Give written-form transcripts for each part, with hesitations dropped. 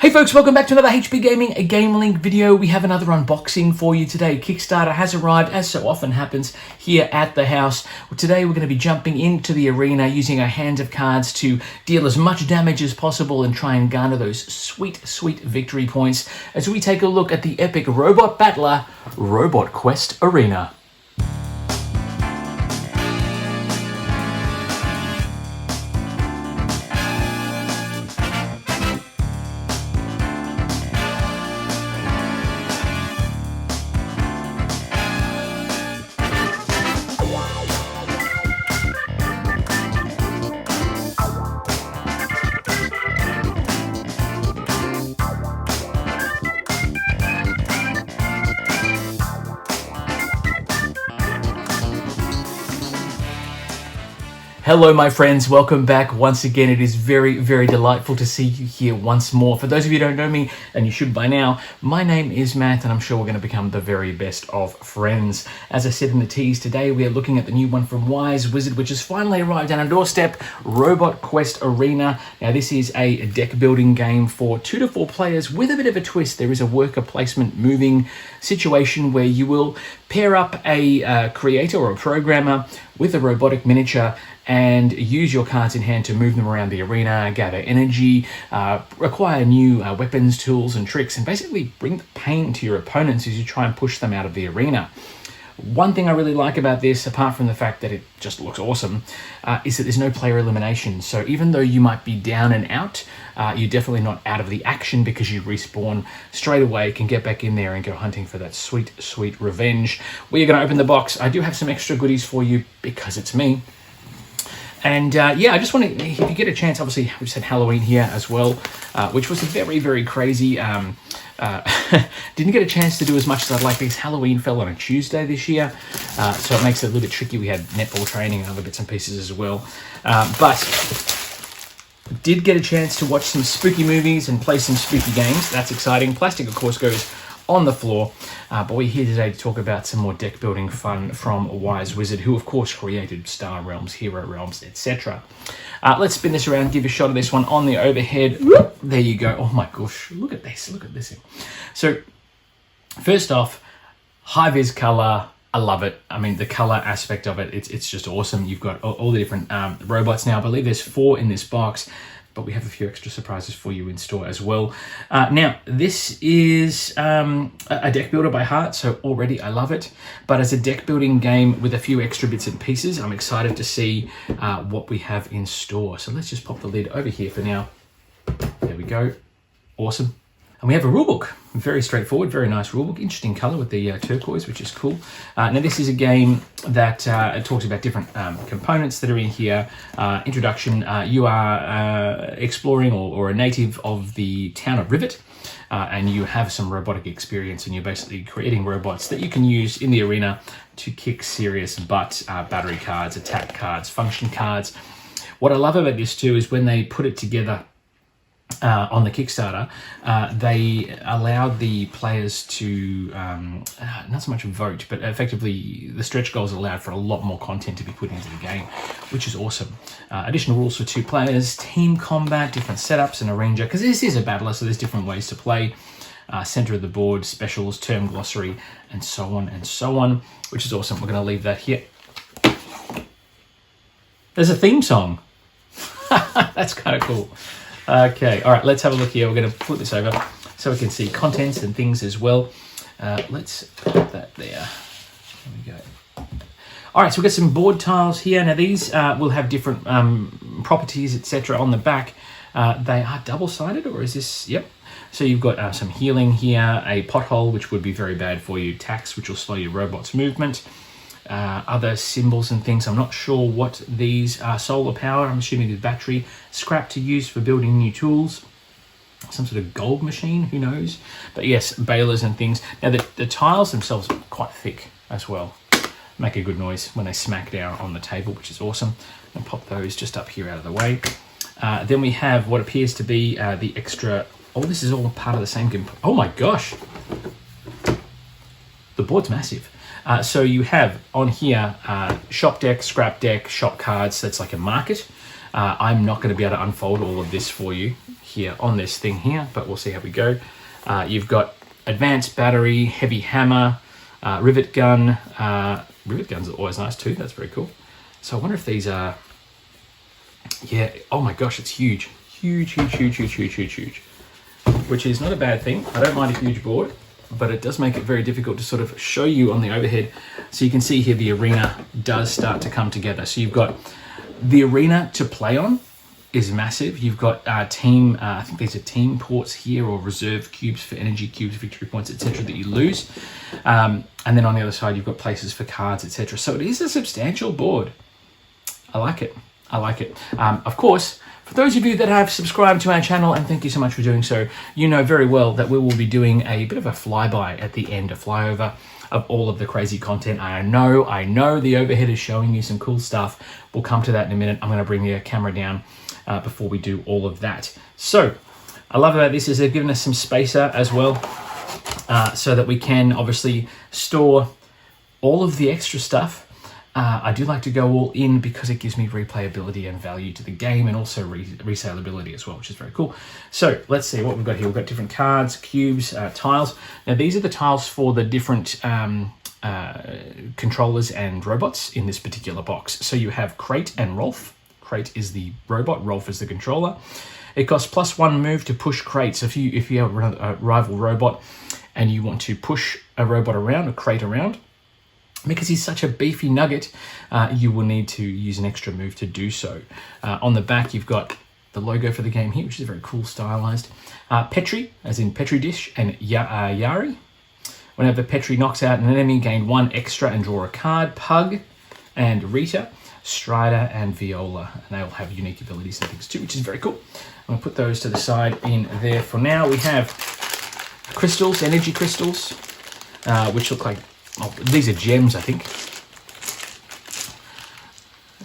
Hey folks, welcome back to another HP Gaming, a GameLINK video. We have another unboxing for you today. Kickstarter has arrived, as so often happens, here at the house. Today we're going to be jumping into the arena using our hands of cards to deal as much damage as possible and try and garner those sweet, sweet victory points as we take a look at the epic robot battler, Robot Quest Arena. Hello my friends, welcome back once again. It is very, very delightful to see you here once more. For those of you who don't know me, and you should by now, my name is Matt and I'm sure we're going to become the very best of friends. As I said in the tease, today we are looking at the new one from Wise Wizard, which has finally arrived on our doorstep, Robot Quest Arena. Now this is a deck building game for 2 to 4 players with a bit of a twist. There is a worker placement moving situation where you will pair up a creator or a programmer with a robotic miniature and use your cards in hand to move them around the arena, gather energy, acquire new weapons, tools and tricks, and basically bring the pain to your opponents as you try and push them out of the arena. One thing I really like about this, apart from the fact that it just looks awesome, is that there's no player elimination. So even though you might be down and out, you're definitely not out of the action because you respawn straight away, can get back in there and go hunting for that sweet, sweet revenge. We are going to open the box. I do have some extra goodies for you because it's me. And yeah, I just want to, if you get a chance, obviously we just had Halloween here as well, which was very, very crazy. Didn't get a chance to do as much as I'd like because Halloween fell on a Tuesday this year, so it makes it a little bit tricky. We had netball training and other bits and pieces as well, but did get a chance to watch some spooky movies and play some spooky games. That's exciting. Plastic, of course, goes on the floor, but we're here today to talk about some more deck building fun from Wise Wizard, who of course created Star Realms, Hero Realms, etc. Let's spin this around, give a shot of this one on the overhead. Whoop, there you go. Oh my gosh, look at this, look at this. So first off, high vis color, I love it. I mean, the color aspect of it, it's just awesome. You've got all the different robots now. I believe there's 4 in this box, but we have a few extra surprises for you in store as well. Now, this is a deck builder by heart, so already I love it. But as a deck building game with a few extra bits and pieces, I'm excited to see what we have in store. So let's just pop the lid over here for now. There we go. Awesome. And we have a rulebook. Very straightforward, very nice rulebook. Interesting color with the turquoise, which is cool. Now this is a game that it talks about different components that are in here. Introduction, you are exploring or a native of the town of Rivet, and you have some robotic experience, and you're basically creating robots that you can use in the arena to kick serious butt. Battery cards, attack cards, function cards. What I love about this too is when they put it together on the Kickstarter, they allowed the players to, not so much vote, but effectively the stretch goals allowed for a lot more content to be put into the game, which is awesome. Additional rules for 2 players, team combat, different setups and a ranger, because this is a battler, so there's different ways to play. Center of the board, specials, term glossary, and so on, which is awesome. We're going to leave that here. There's a theme song. That's kind of cool. Okay, all right, let's have a look here. We're going to flip this over so we can see contents and things as well. Let's put that there. There we go. All right, so we've got some board tiles here. Now these will have different properties, etc. on the back. They are double-sided, or is this? Yep. So you've got some healing here, a pothole, which would be very bad for you, tax, which will slow your robot's movement. Other symbols and things. I'm not sure what these are. Solar power, I'm assuming is battery. Scrap to use for building new tools. Some sort of gold machine, who knows? But yes, balers and things. Now the tiles themselves are quite thick as well. Make a good noise when they smack down on the table, which is awesome. And pop those just up here out of the way. Then we have what appears to be the extra... Oh, this is all part of the same game. Oh my gosh! The board's massive. So you have on here shop deck, scrap deck, shop cards. That's like a market. I'm not going to be able to unfold all of this for you here on this thing here, but we'll see how we go. You've got advanced battery, heavy hammer, rivet gun. Rivet guns are always nice too. That's very cool. So I wonder if these are, yeah, oh my gosh, it's huge. Huge, huge, huge, huge, huge, huge, huge. Which is not a bad thing. I don't mind a huge board, but it does make it very difficult to sort of show you on the overhead. So you can see here the arena does start to come together. So you've got the arena to play on is massive. You've got team, I think these are team ports here, or reserve cubes for energy cubes, victory points, etc. that you lose. And then on the other side, you've got places for cards, etc. So it is a substantial board. I like it. I like it. Of course, for those of you that have subscribed to our channel, and thank you so much for doing so, you know very well that we will be doing a bit of a flyby at the end, a flyover of all of the crazy content. I know the overhead is showing you some cool stuff. We'll come to that in a minute. I'm going to bring the camera down before we do all of that. So I love about this is they've given us some spacer as well, so that we can obviously store all of the extra stuff. I do like to go all in because it gives me replayability and value to the game, and also resaleability as well, which is very cool. So let's see what we've got here. We've got different cards, cubes, tiles. Now these are the tiles for the different controllers and robots in this particular box. So you have Crate and Rolf. Crate is the robot, Rolf is the controller. It costs +1 move to push Crate. So if you have a rival robot and you want to push a robot around, a Crate around, because he's such a beefy nugget, you will need to use an extra move to do so. On the back, you've got the logo for the game here, which is very cool, stylized. Petri, as in Petri dish, and Yari. Whenever Petri knocks out an enemy, gain 1 extra and draw a card. Pug and Rita, Strider and Viola, and they all have unique abilities and things too, which is very cool. I'm gonna put those to the side in there for now. We have crystals, energy crystals, which look like, oh, these are gems, I think,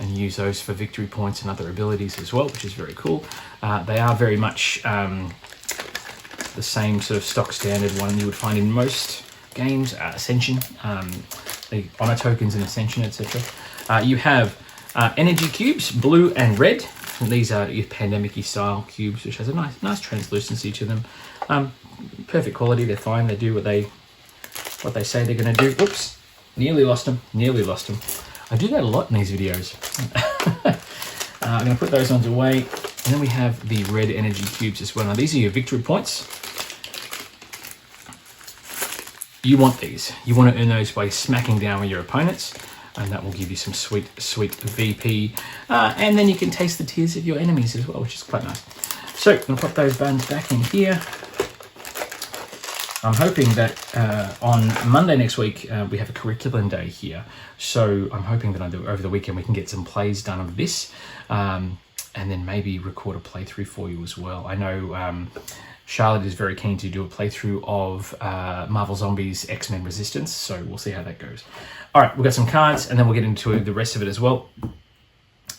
and use those for victory points and other abilities as well, which is very cool. They are very much the same sort of stock standard one you would find in most games. Ascension, the honor tokens in Ascension, etc. You have energy cubes, blue and red. And these are your pandemic-y style cubes, which has a nice translucency to them. Perfect quality. They're fine. They do what they say they're going to do. Oops, nearly lost them. I do that a lot in these videos. I'm going to put those ones away. And then we have the red energy cubes as well. Now these are your victory points. You want these. You want to earn those by smacking down with your opponents, and that will give you some sweet VP. And then you can taste the tears of your enemies as well, which is quite nice. So I'm going to put those buttons back in here. I'm hoping that on Monday next week, we have a curriculum day here. So I'm hoping that over the weekend we can get some plays done of this, and then maybe record a playthrough for you as well. I know Charlotte is very keen to do a playthrough of Marvel Zombies X-Men Resistance, so we'll see how that goes. All right, we've got some cards, and then we'll get into the rest of it as well.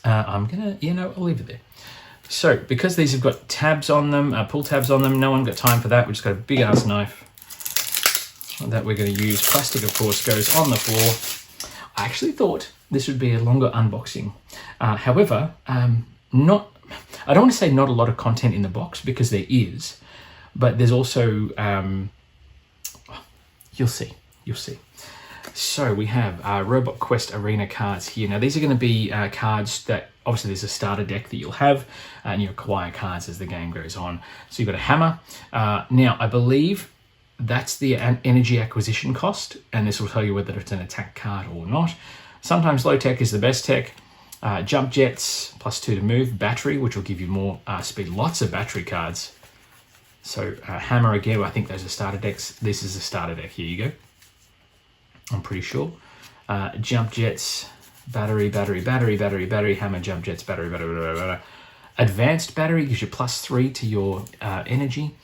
I'm gonna, I'll leave it there. So because these have got tabs on them, pull tabs on them, no one got time for that. We just got a big ass knife that we're going to use. Plastic, of course, goes on the floor. I actually thought this would be a longer unboxing. However, I don't want to say not a lot of content in the box, because there is, but there's also, you'll see. So we have Robot Quest Arena cards here. Now these are going to be cards that, obviously there's a starter deck that you'll have, and you acquire cards as the game goes on. So you've got a hammer. Now I believe that's the energy acquisition cost, and this will tell you whether it's an attack card or not. Sometimes low tech is the best tech. Jump jets, +2 to move. Battery, which will give you more speed. Lots of battery cards. So hammer again, I think those are starter decks. This is a starter deck. Here you go. I'm pretty sure. Jump jets, battery, hammer, jump jets, battery. Advanced battery gives you +3 to your energy.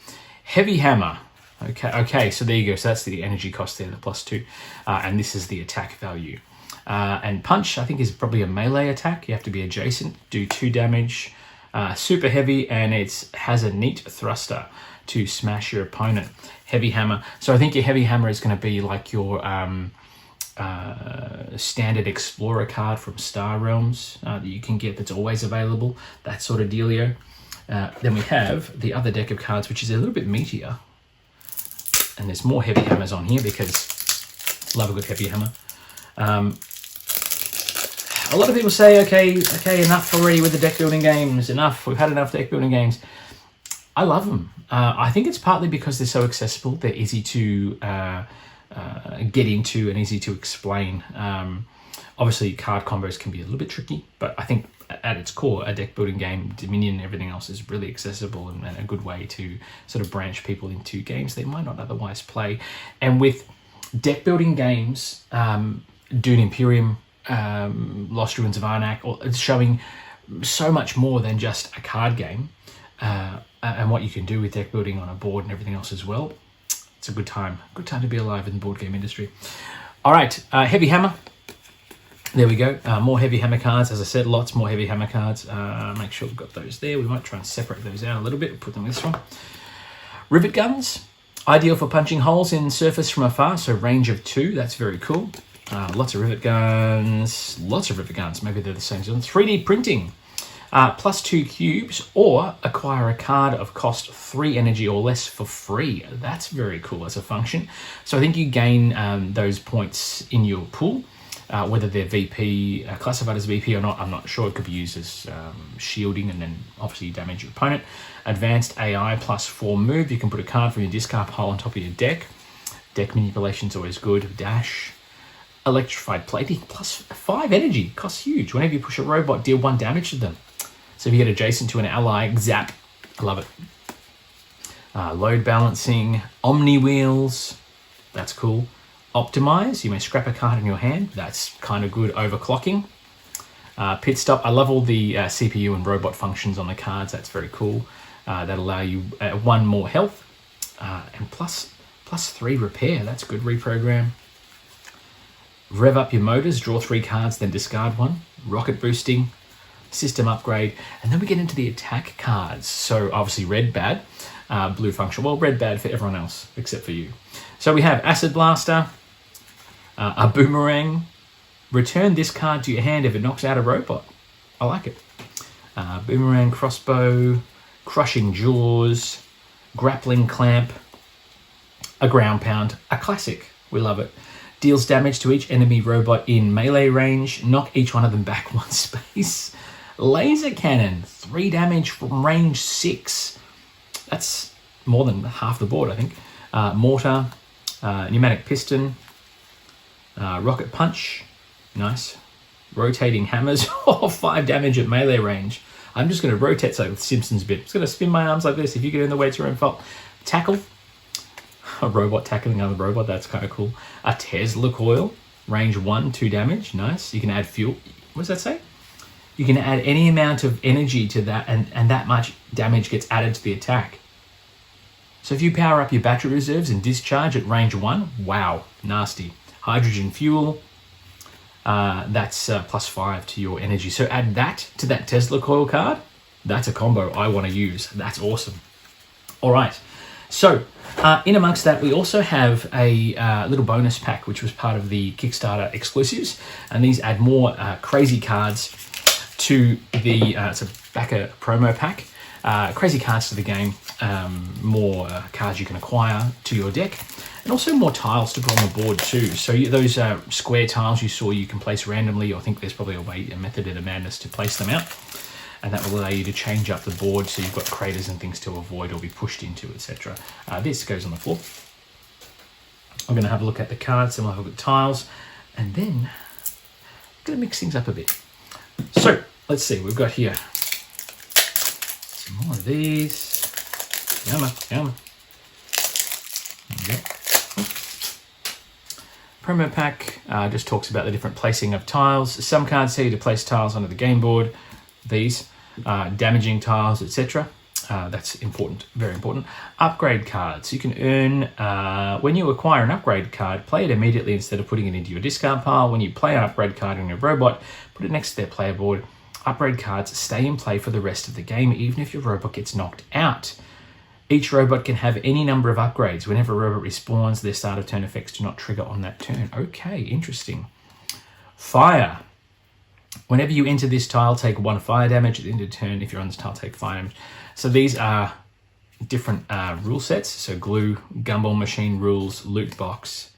Heavy hammer. Okay, so there you go. So that's the energy cost there, the +2. And this is the attack value. And punch, I think, is probably a melee attack. You have to be adjacent, do 2 damage. Super heavy, and it has a neat thruster to smash your opponent. Heavy hammer. So I think your heavy hammer is going to be like your standard Explorer card from Star Realms that you can get that's always available, that sort of dealio. Then we have the other deck of cards, which is a little bit meatier. And there's more heavy hammers on here because love a good heavy hammer. A lot of people say, okay, enough already with the deck building games. Enough. We've had enough deck building games. I love them. I think it's partly because they're so accessible. They're easy to get into and easy to explain. Obviously, card combos can be a little bit tricky, but I think at its core, a deck building game, Dominion and everything else is really accessible and a good way to sort of branch people into games they might not otherwise play. And with deck building games, Dune Imperium, Lost Ruins of Arnak, it's showing so much more than just a card game, and what you can do with deck building on a board and everything else as well. It's a good time to be alive in the board game industry. All right, Heavy Hammer. There we go. More Heavy Hammer cards. As I said, lots more Heavy Hammer cards. Make sure we've got those there. We might try and separate those out a little bit. Put them in this one. Rivet guns. Ideal for punching holes in surface from afar, so range of 2. That's very cool. Lots of rivet guns. Maybe they're the same. 3D printing. +2 cubes, or acquire a card of cost 3 energy or less for free. That's very cool as a function. So I think you gain those points in your pool. Whether they're VP, classified as VP or not, I'm not sure. It could be used as shielding, and then obviously you damage your opponent. Advanced AI +4 move. You can put a card from your discard pile on top of your deck. Deck manipulation is always good. Dash. Electrified plating +5 energy. Costs huge. Whenever you push a robot, deal 1 damage to them. So if you get adjacent to an ally, zap. I love it. Load balancing. Omni wheels. That's cool. Optimize, you may scrap a card in your hand. That's kind of good. Overclocking. Pit stop, I love all the CPU and robot functions on the cards. That's very cool. That allow you 1 more health. And +3 repair. That's good. Reprogram. Rev up your motors, draw 3 cards, then discard 1. Rocket boosting. System upgrade. And then we get into the attack cards. So obviously red, bad. Blue function. Well, red, bad for everyone else except for you. So we have Acid Blaster. A boomerang. Return this card to your hand if it knocks out a robot. I like it. Boomerang, crossbow, crushing jaws, grappling clamp, a ground pound, a classic. We love it. Deals damage to each enemy robot in melee range. Knock each one of them back 1 space. Laser cannon, 3 damage from range 6. That's more than half the board, I think. Mortar, pneumatic piston. Rocket punch, nice. Rotating hammers, 5 damage at melee range. I'm just going to rotate so with Simpsons bit. I'm just going to spin my arms like this. If you get in the way, it's your own fault. Tackle, a robot tackling another robot. That's kind of cool. A Tesla coil, range 1, 2 damage. Nice. You can add fuel. What does that say? You can add any amount of energy to that, and that much damage gets added to the attack. So if you power up your battery reserves and discharge at range 1, wow, nasty. Hydrogen fuel, that's +5 to your energy. So add that to that Tesla coil card. That's a combo I want to use. That's awesome. All right. So in amongst that, we also have a little bonus pack, which was part of the Kickstarter exclusives. And these add more crazy cards to the, it's a backer promo pack. Crazy cards to the game, more cards you can acquire to your deck, and also more tiles to put on the board too. So those square tiles you saw you can place randomly. I think there's probably a method in the madness to place them out, and that will allow you to change up the board so you've got craters and things to avoid or be pushed into, etc. This goes on the floor. I'm going to have a look at the cards, and we'll have a look at tiles, and then I'm going to mix things up a bit. So let's see, we've got here some more of these. Yum. Okay. Promo pack just talks about the different placing of tiles. Some cards tell you to place tiles onto the game board. These, damaging tiles, etc. That's important, very important. Upgrade cards. You can earn, when you acquire an upgrade card, play it immediately instead of putting it into your discard pile. When you play an upgrade card on your robot, put it next to their player board. Upgrade cards stay in play for the rest of the game, even if your robot gets knocked out. Each robot can have any number of upgrades. Whenever a robot respawns, their start of turn effects do not trigger on that turn. Okay, interesting. Fire. Whenever you enter this tile, take 1 fire damage. At the end of the turn, if you're on this tile, take fire damage. So these are different rule sets. So glue, gumball machine rules, loot box.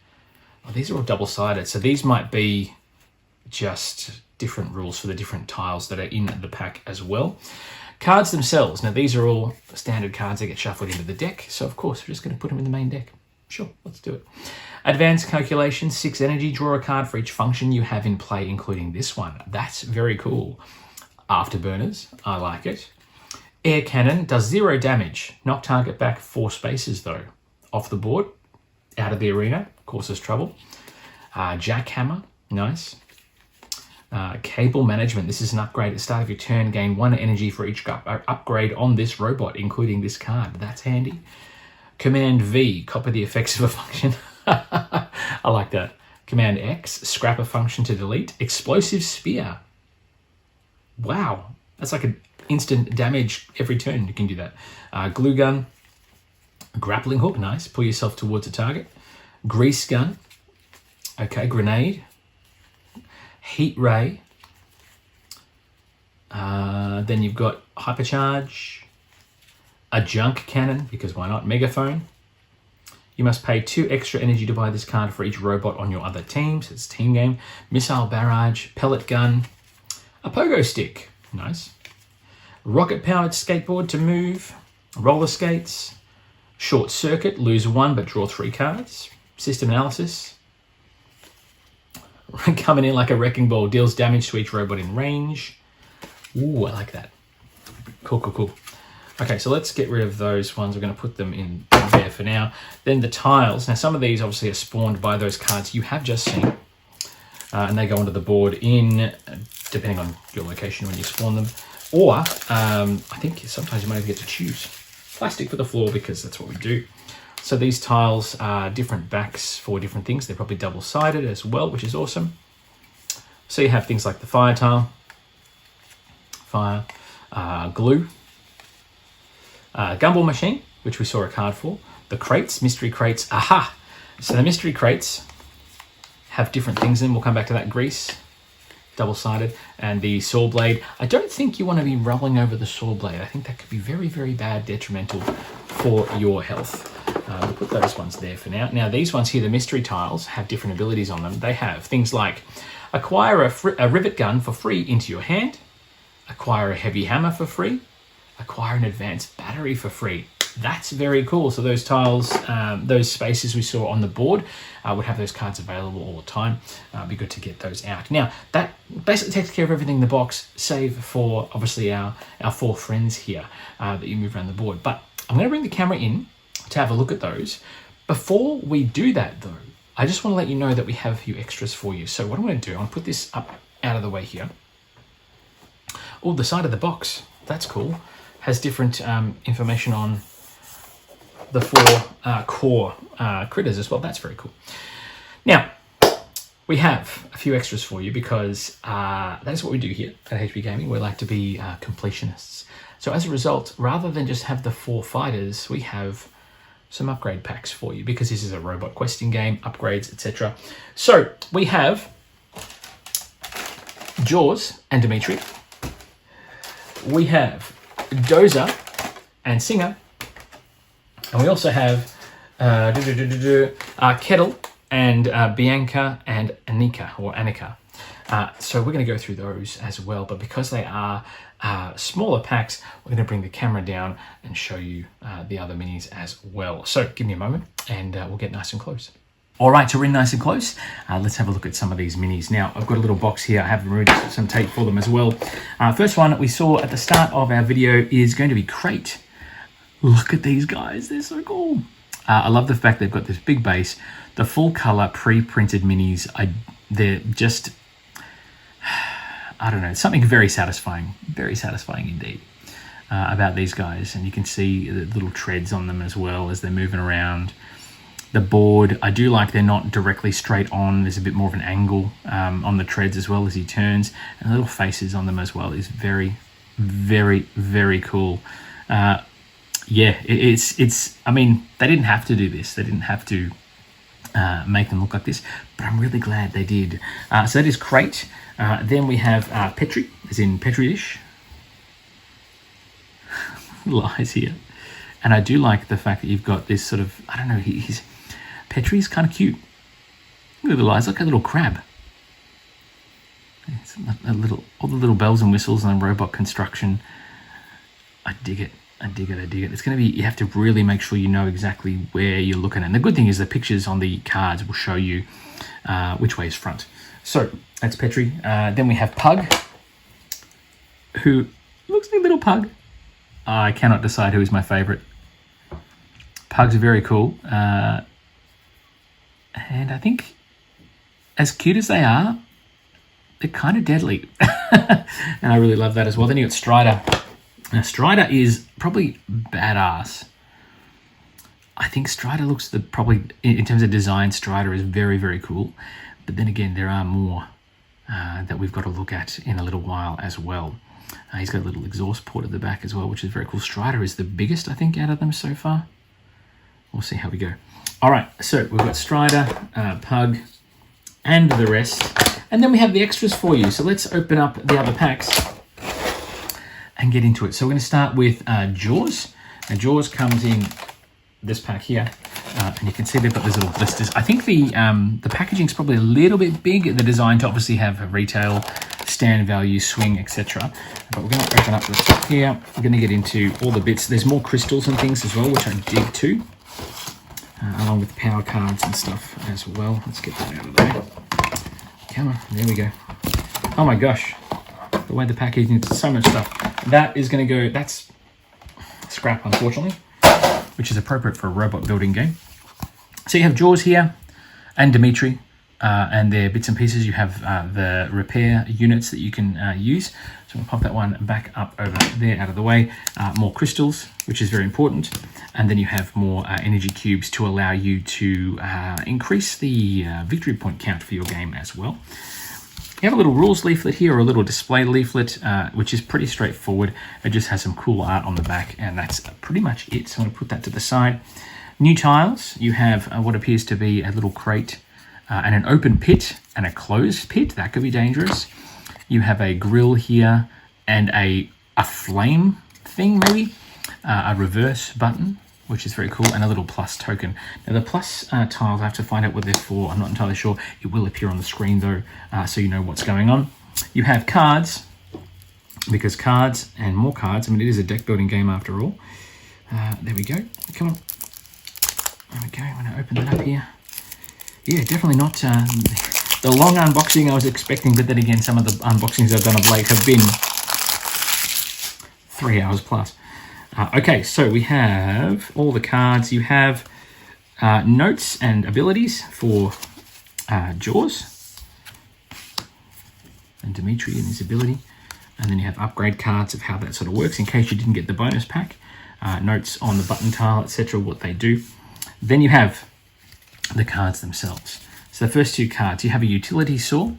Oh, these are all double-sided. So these might be just different rules for the different tiles that are in the pack as well. Cards themselves. Now, these are all standard cards that get shuffled into the deck. So, of course, we're just going to put them in the main deck. Sure, let's do it. Advanced calculation, 6 energy. Draw a card for each function you have in play, including this one. That's very cool. Afterburners, I like it. Air cannon does 0 damage. Knock target back 4 spaces, though. Off the board, out of the arena, causes trouble. Jackhammer, nice. Cable management. This is an upgrade at the start of your turn. Gain 1 energy for each upgrade on this robot, including this card. That's handy. Command V, copy the effects of a function. I like that. Command X, scrap a function to delete. Explosive spear. Wow. That's like an instant damage every turn. You can do that. Glue gun. Grappling hook, nice. Pull yourself towards a target. Grease gun. Okay, grenade. Heat ray. Then you've got hypercharge. A junk cannon, because why not? Megaphone. You must pay 2 extra energy to buy this card for each robot on your other teams. It's a team game. Missile barrage. Pellet gun. A pogo stick. Nice. Rocket-powered skateboard to move. Roller skates. Short circuit. Lose 1 but draw 3 cards. System analysis. Coming in like a wrecking ball. Deals damage to each robot in range. Ooh, I like that. Cool, cool, cool. Okay, so let's get rid of those ones. We're going to put them in there for now. Then the tiles. Now, some of these obviously are spawned by those cards you have just seen. And they go onto the board in, depending on your location when you spawn them. Or, I think sometimes you might even get to choose plastic for the floor, because that's what we do. So these tiles are different backs for different things. They're probably double-sided as well, which is awesome. So you have things like the fire tile, fire, glue, gumball machine, which we saw a card for, the crates, mystery crates, aha! So the mystery crates have different things in. We'll come back to that. Grease, double-sided, and the saw blade. I don't think you want to be rolling over the saw blade. I think that could be very, very bad, detrimental for your health. We'll put those ones there for now. Now, these ones here, the mystery tiles, have different abilities on them. They have things like acquire a rivet gun for free into your hand, acquire a heavy hammer for free, acquire an advanced battery for free. That's very cool. So those tiles, those spaces we saw on the board would have those cards available all the time. Be good to get those out. Now, that basically takes care of everything in the box, save for obviously our 4 friends here that you move around the board. But I'm going to bring the camera in to have a look at those. Before we do that though, I just want to let you know that we have a few extras for you. So what I'm going to do, I'm going to put this up out of the way here. Oh, the side of the box, that's cool. Has different information on the 4 core critters as well. That's very cool. Now, we have a few extras for you, because that is what we do here at HB Gaming. We like to be completionists. So as a result, rather than just have the 4 fighters, we have some upgrade packs for you, because this is a robot questing game, upgrades, etc. So we have Jaws and Dimitri. We have Dozer and Singer. And we also have Kettle and Bianca and Annika. So we're going to go through those as well. But because they are smaller packs, we're going to bring the camera down and show you the other minis as well. So give me a moment and we'll get nice and close. All right, so we're in nice and close. Let's have a look at some of these minis. Now, I've got a little box here. I have removed some tape for them as well. First one that we saw at the start of our video is going to be Crate. Look at these guys. They're so cool. I love the fact they've got this big base. The full color pre-printed minis, they're just, I don't know, something very satisfying indeed about these guys. And you can see the little treads on them as well as they're moving around. The board, I do like they're not directly straight on. There's a bit more of an angle on the treads as well as he turns. And the little faces on them as well is very, very, very cool. Yeah, it's. I mean, they didn't have to do this. They didn't have to make them look like this, but I'm really glad they did. So that is Crate. Then we have Petri, as in Petri dish. Lies here. And I do like the fact that you've got this sort of, I don't know, he's Petri's kind of cute. Look at the eyes, like a little crab. It's all the little bells and whistles and robot construction. I dig it. It's going to be, you have to really make sure you know exactly where you're looking at. And the good thing is the pictures on the cards will show you which way is front. So that's Petri. Then we have Pug, who looks like a little pug. I cannot decide who is my favorite. Pugs are very cool. And I think as cute as they are, they're kind of deadly. And I really love that as well. Then you got Strider. Now, Strider is probably badass. I think Strider looks probably, in terms of design, Strider is very, very cool. But then again, there are more that we've got to look at in a little while as well. He's got a little exhaust port at the back as well, which is very cool. Strider is the biggest, I think, out of them so far. We'll see how we go. All right, so we've got Strider, Pug, and the rest. And then we have the extras for you. So let's open up the other packs and get into it. So we're going to start with Jaws. Now, Jaws comes in this pack here, and you can see they've got these little blisters. I think the packaging is probably a little bit big. The design to obviously have a retail, stand value, swing, etc. But we're going to open up the top here. We're going to get into all the bits. There's more crystals and things as well, which I dig too, along with power cards and stuff as well. Let's get that out of the way. Come on, there we go. Oh my gosh, the way the packaging is, so much stuff. That is going to go, that's scrap, unfortunately, which is appropriate for a robot building game. So you have Jaws here and Dimitri, and their bits and pieces. You have the repair units that you can use. So we'll pop that one back up over there out of the way. More crystals, which is very important. And then you have more energy cubes to allow you to increase the victory point count for your game as well. You have a little rules leaflet here, or a little display leaflet, which is pretty straightforward. It just has some cool art on the back, and that's pretty much it. So I'm going to put that to the side. New tiles, you have what appears to be a little crate and an open pit and a closed pit. That could be dangerous. You have a grill here and a flame thing, maybe. A reverse button, which is very cool, and a little plus token. Now the plus tiles, I have to find out what they're for. I'm not entirely sure. It will appear on the screen though, so you know what's going on. You have cards, because cards and more cards, I mean, it is a deck building game after all. There we go. Come on. There we go. I'm going to open that up here. Yeah, definitely not the long unboxing I was expecting, but then again, some of the unboxings I've done of late have been 3 hours plus. Okay, so we have all the cards. You have notes and abilities for Jaws and Dimitri and his ability. And then you have upgrade cards of how that sort of works in case you didn't get the bonus pack. Notes on the button tile, etc., what they do. Then you have the cards themselves. So the first two cards, you have a utility saw.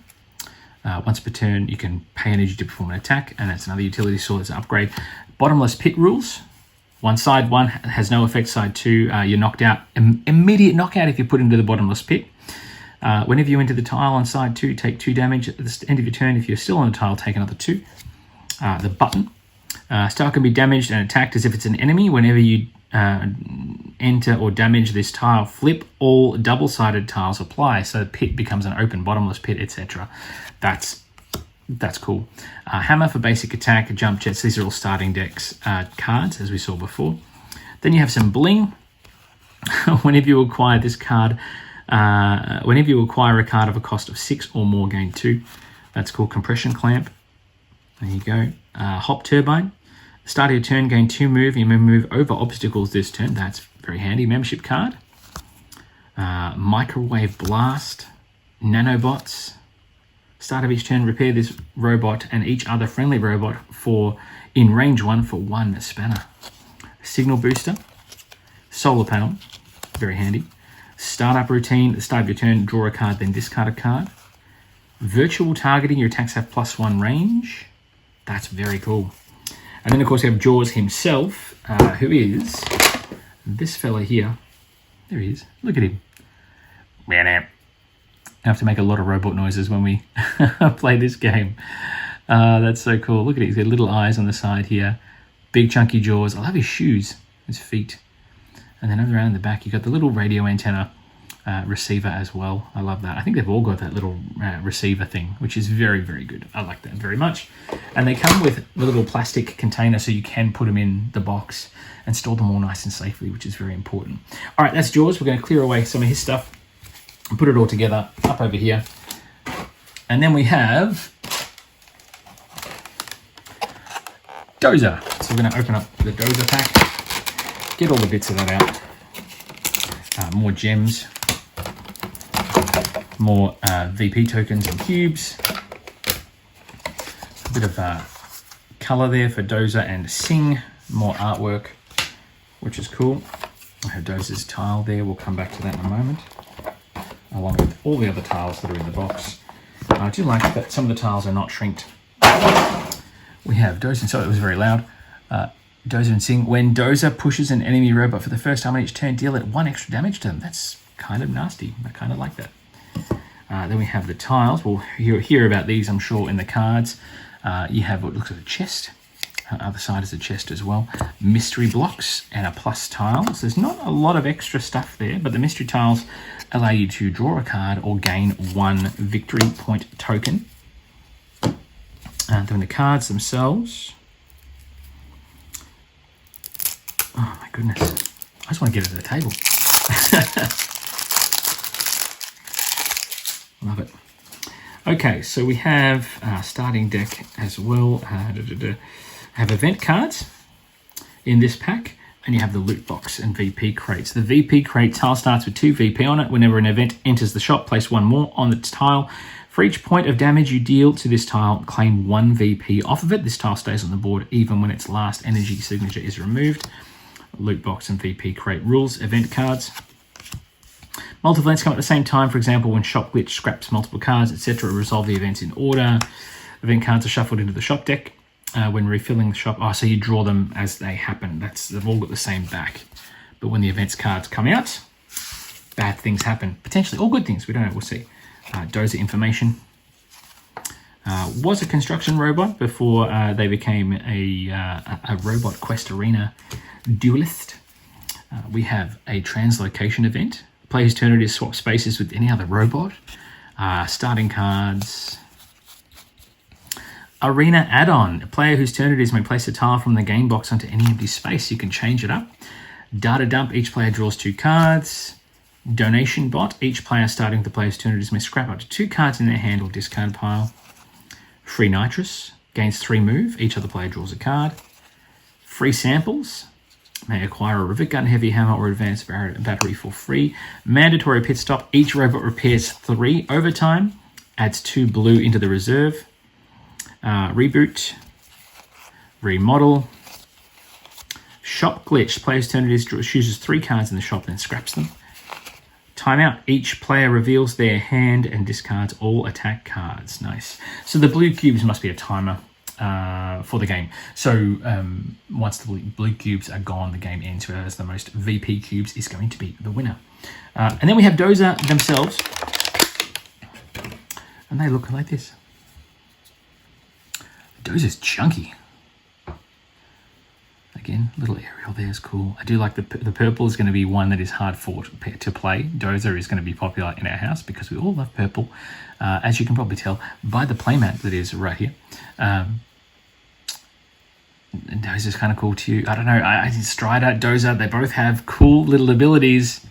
Once per turn, you can pay energy to perform an attack, and that's another utility saw that's an upgrade. Bottomless pit rules. One side one has no effect, side two, you're knocked out. Immediate knockout if you put into the bottomless pit. Whenever you enter the tile on side two, take 2 damage. At the end of your turn, if you're still on the tile, take another 2. The button. Star can be damaged and attacked as if it's an enemy. Whenever you enter or damage this tile, flip all double-sided tiles apply. So the pit becomes an open bottomless pit, etc. That's cool. Hammer for basic attack, jump jets. These are all starting decks cards, as we saw before. Then you have some bling. Whenever you acquire this card, whenever you acquire a card of a cost of 6 or more, gain 2. That's called compression clamp. There you go. Hop turbine. Start of your turn, gain 2 move. You may move over obstacles this turn. That's very handy. Membership card. Microwave blast. Nanobots. Start of each turn, repair this robot and each other friendly robot in range 1 for 1 spanner. Signal booster. Solar panel. Very handy. Startup routine. At the start of your turn, draw a card, then discard a card. Virtual targeting. Your attacks have +1 range. That's very cool. And then, of course, we have Jaws himself, who is this fella here. There he is. Look at him. I have to make a lot of robot noises when we play this game. That's so cool. Look at it. He's got little eyes on the side here. Big chunky jaws. I love his shoes, his feet. And then over around in the back, you've got the little radio antenna receiver as well. I love that. I think they've all got that little receiver thing, which is very, very good. I like that very much. And they come with a little plastic container so you can put them in the box and store them all nice and safely, which is very important. All right, that's Jaws. We're going to clear away some of his stuff and put it all together up over here. And then we have Dozer. So we're going to open up the Dozer pack, get all the bits of that out. More gems, more VP tokens and cubes, a bit of color there for Dozer and Sing, more artwork, which is cool. I have Dozer's tile there. We'll come back to that in a moment, along with all the other tiles that are in the box. I do like that some of the tiles are not shrinked. We have Dozer, so it was very loud. Dozer and Sing. When Dozer pushes an enemy robot for the first time on each turn, deal it 1 extra damage to them. That's kind of nasty. I kind of like that. Then we have the tiles. We'll hear about these, I'm sure, in the cards. You have what looks like a chest. Other side is a chest as well. Mystery blocks and a plus tile. So there's not a lot of extra stuff there, but the mystery tiles allow you to draw a card or gain 1 victory point token. Then the cards themselves. Oh my goodness. I just want to get it to the table. Love it. Okay, so we have starting deck as well. Have event cards in this pack, and you have the loot box and VP crates. The VP crate tile starts with 2 VP on it. Whenever an event enters the shop, place 1 more on the tile. For each point of damage you deal to this tile, claim 1 VP off of it. This tile stays on the board even when its last energy signature is removed. Loot box and VP crate rules. Event cards. Multiple events come at the same time. For example, when shop glitch scraps multiple cards, etc. Resolve the events in order. Event cards are shuffled into the shop deck. When refilling the shop, so you draw them as they happen. They've all got the same back. But when the events cards come out, bad things happen. Potentially, all good things. We don't know. We'll see. Dozer information. Was a construction robot before they became a robot quest arena duelist. We have a translocation event. Player's turn it is swap spaces with any other robot. Starting cards. Arena add-on. A player whose turn it is may place a tile from the game box onto any empty space. You can change it up. Data dump. Each player draws 2 cards. Donation bot. Each player starting with the player's turn it is may scrap up to 2 cards in their hand or discard pile. Free nitrous. Gains 3 move. Each other player draws a card. Free samples. May acquire a rivet gun, heavy hammer, or advanced battery for free. Mandatory pit stop. Each robot repairs 3 overtime. Adds 2 blue into the reserve. Reboot. Remodel. Shop glitch. Player's turn it is chooses 3 cards in the shop, then scraps them. Timeout. Each player reveals their hand and discards all attack cards. Nice. So the blue cubes must be a timer for the game. So once the blue cubes are gone, the game ends. Whoever has the most VP cubes is going to be the winner. And then we have Dozer themselves. And they look like this. Dozer's chunky. Again, little aerial there is cool. I do like the purple is going to be one that is hard fought to play. Dozer is going to be popular in our house because we all love purple, as you can probably tell by the playmat that is right here. Dozer's kind of cool too. I don't know. I think Strider, Dozer, they both have cool little abilities.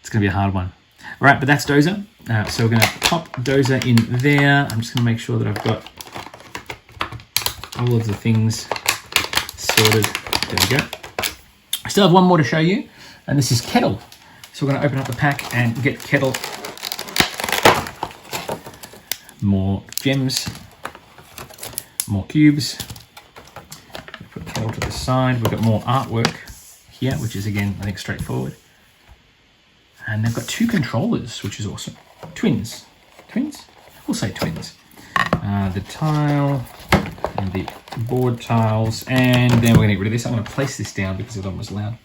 It's going to be a hard one. All right, but that's Dozer. So we're going to pop Dozer in there. I'm just going to make sure that I've got all of the things sorted. There we go. I still have one more to show you, and this is Kettle. So we're going to open up the pack and get Kettle. More gems, more cubes. Put Kettle to the side. We've got more artwork here, which is again, I think, straightforward. And they've got 2 controllers, which is awesome. Twins. Twins? We'll say twins. The tile. and the board tiles, and then we're going to get rid of this. I'm going to place this down because it was loud.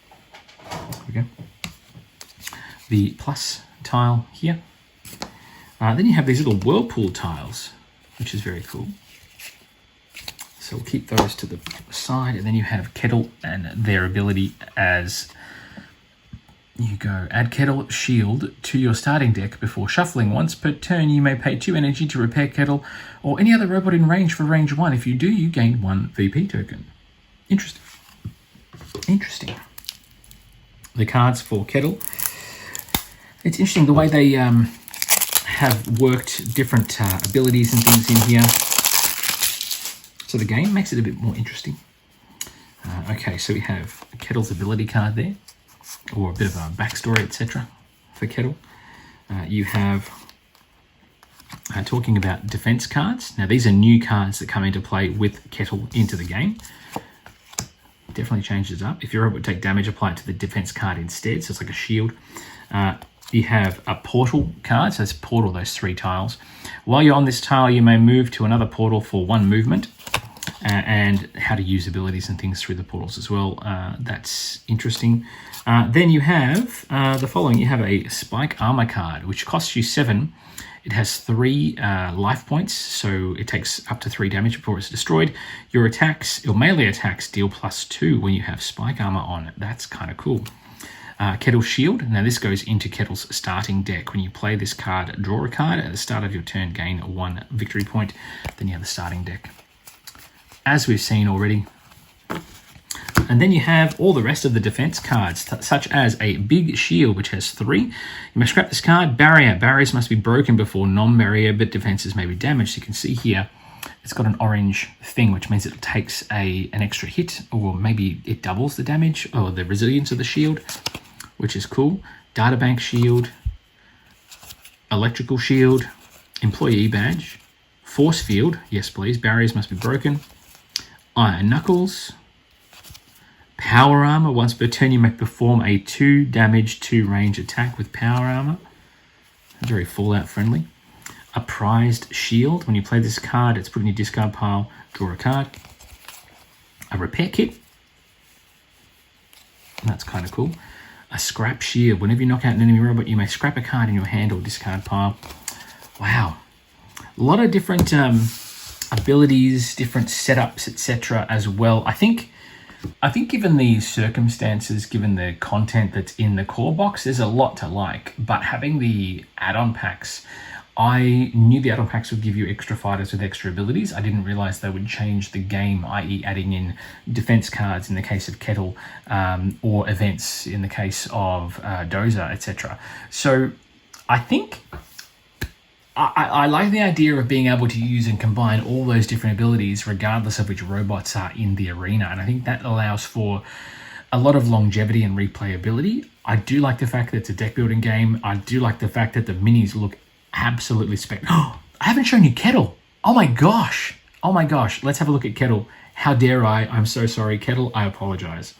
There we go. The plus tile here. Then you have these little whirlpool tiles, which is very cool. So we'll keep those to the side, and then you have Kettle and their ability as you go. Add Kettle Shield to your starting deck before shuffling. Once per turn, you may pay 2 energy to repair Kettle or any other robot in range for range 1. If you do, you gain 1 VP token. Interesting. Interesting. The cards for Kettle. It's interesting the way they have worked different abilities and things in here. So the game makes it a bit more interesting. Okay, so we have Kettle's ability card there, or a bit of a backstory, etc. for Kettle. You have talking about defense cards. Now these are new cards that come into play with Kettle into the game. Definitely changes it up. If you're able to take damage, apply it to the defense card instead, so it's like a shield. You have a portal card, so it's portal, those 3 tiles. While you're on this tile, you may move to another portal for 1 movement. And how to use abilities and things through the portals as well. That's interesting. Then you have the following. You have a Spike Armor card, which costs you 7. It has 3 life points, so it takes up to 3 damage before it's destroyed. Your melee attacks deal +2 when you have Spike Armor on. That's kind of cool. Kettle Shield. Now this goes into Kettle's starting deck. When you play this card, draw a card. At the start of your turn, gain 1 victory point. Then you have the starting deck, as we've seen already. And then you have all the rest of the defense cards, such as a big shield, which has 3. You must scrap this card. Barrier. Barriers must be broken before non-barrier, but defenses may be damaged. You can see here, it's got an orange thing, which means it takes an extra hit, or maybe it doubles the damage or the resilience of the shield, which is cool. Databank shield, electrical shield, employee badge, force field. Yes, please. Barriers must be broken. Iron Knuckles. Power Armor. Once per turn, you may perform a 2 damage, 2 range attack with Power Armor. Very Fallout friendly. A Prized Shield. When you play this card, it's put in your discard pile. Draw a card. A Repair Kit. That's kind of cool. A Scrap Shield. Whenever you knock out an enemy robot, you may scrap a card in your hand or discard pile. Wow. A lot of different abilities, different setups, etc. as well. I think given the circumstances, given the content that's in the core box, there's a lot to like. But having the add-on packs, I knew the add-on packs would give you extra fighters with extra abilities. I didn't realize they would change the game, i.e. adding in defense cards in the case of Kettle, or events in the case of Dozer, etc. So I think I like the idea of being able to use and combine all those different abilities regardless of which robots are in the arena. And I think that allows for a lot of longevity and replayability. I do like the fact that it's a deck building game. I do like the fact that the minis look absolutely I haven't shown you Kettle. Oh my gosh. Oh my gosh. Let's have a look at Kettle. How dare I? I'm so sorry, Kettle. I apologize.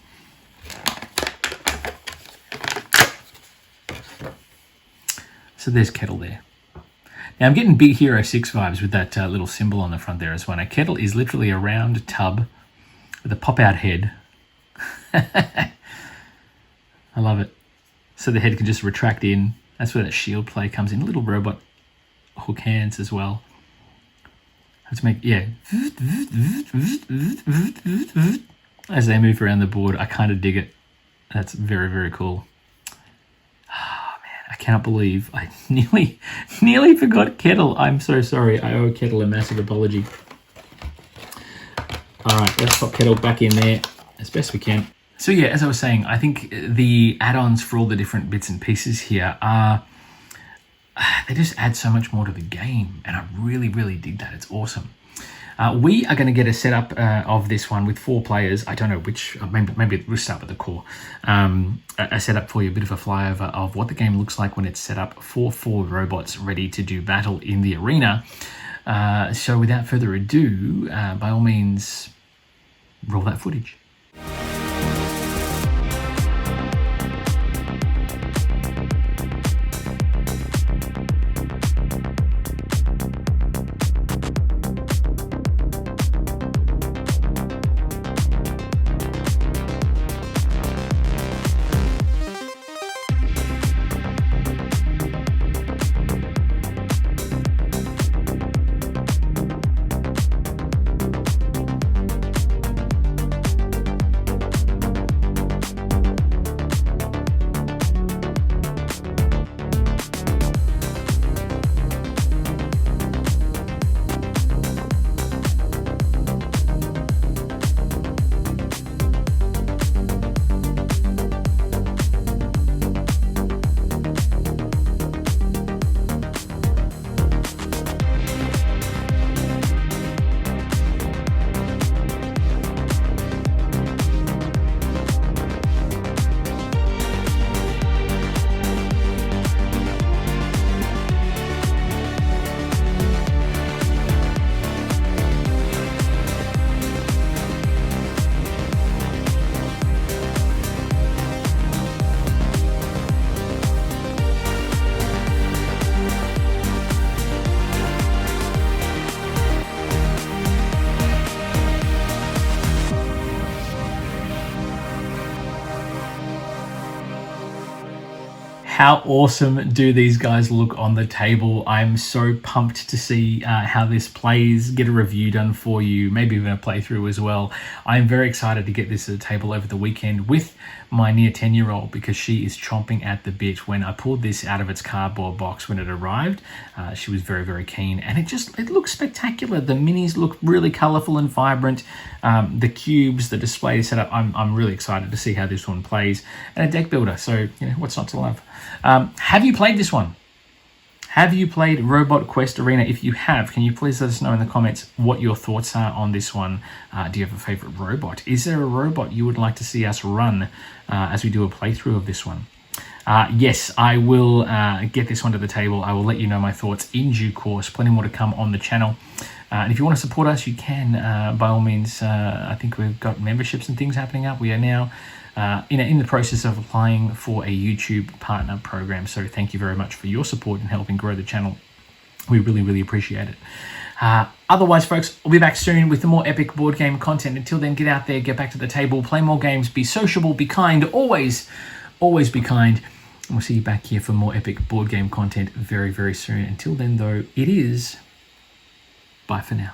So there's Kettle there. Now I'm getting Big Hero 6 vibes with that little symbol on the front there as well. Now Kettle is literally a round tub with a pop-out head. I love it. So the head can just retract in. That's where that shield play comes in. Little robot hook hands as well. Let's make, yeah. As they move around the board, I kind of dig it. That's very, very cool. I cannot believe I nearly forgot Kettle. I'm so sorry. I owe Kettle a massive apology. All right, let's pop Kettle back in there as best we can. So yeah, as I was saying, I think the add-ons for all the different bits and pieces here are, they just add so much more to the game. And I really, really dig that. It's awesome. We are going to get a setup of this one with 4 players. I don't know which, maybe we'll start with the core. A setup for you, a bit of a flyover of what the game looks like when it's set up for 4 robots ready to do battle in the arena. So without further ado, by all means, roll that footage. How awesome do these guys look on the table? I'm so pumped to see how this plays, get a review done for you, maybe even a playthrough as well. I'm very excited to get this to the table over the weekend with my near 10-year-old because she is chomping at the bit. When I pulled this out of its cardboard box when it arrived, she was very, very keen, and it looks spectacular. The minis look really colorful and vibrant. The cubes, the display setup, I'm really excited to see how this one plays. And a deck builder, so what's not to love? Have you played this one? Have you played Robot Quest Arena? If you have, can you please let us know in the comments what your thoughts are on this one? Do you have a favorite robot? Is there a robot you would like to see us run as we do a playthrough of this one? Yes, I will get this one to the table. I will let you know my thoughts in due course. Plenty more to come on the channel. And if you want to support us, you can, by all means. I think we've got memberships and things happening up. We are now in the process of applying for a YouTube partner program. So thank you very much for your support in helping grow the channel. We really, really appreciate it. Otherwise, folks, we'll be back soon with the more epic board game content. Until then, get out there, get back to the table, play more games, be sociable, be kind, always be kind. And we'll see you back here for more epic board game content very, very soon. Until then, though, it is bye for now.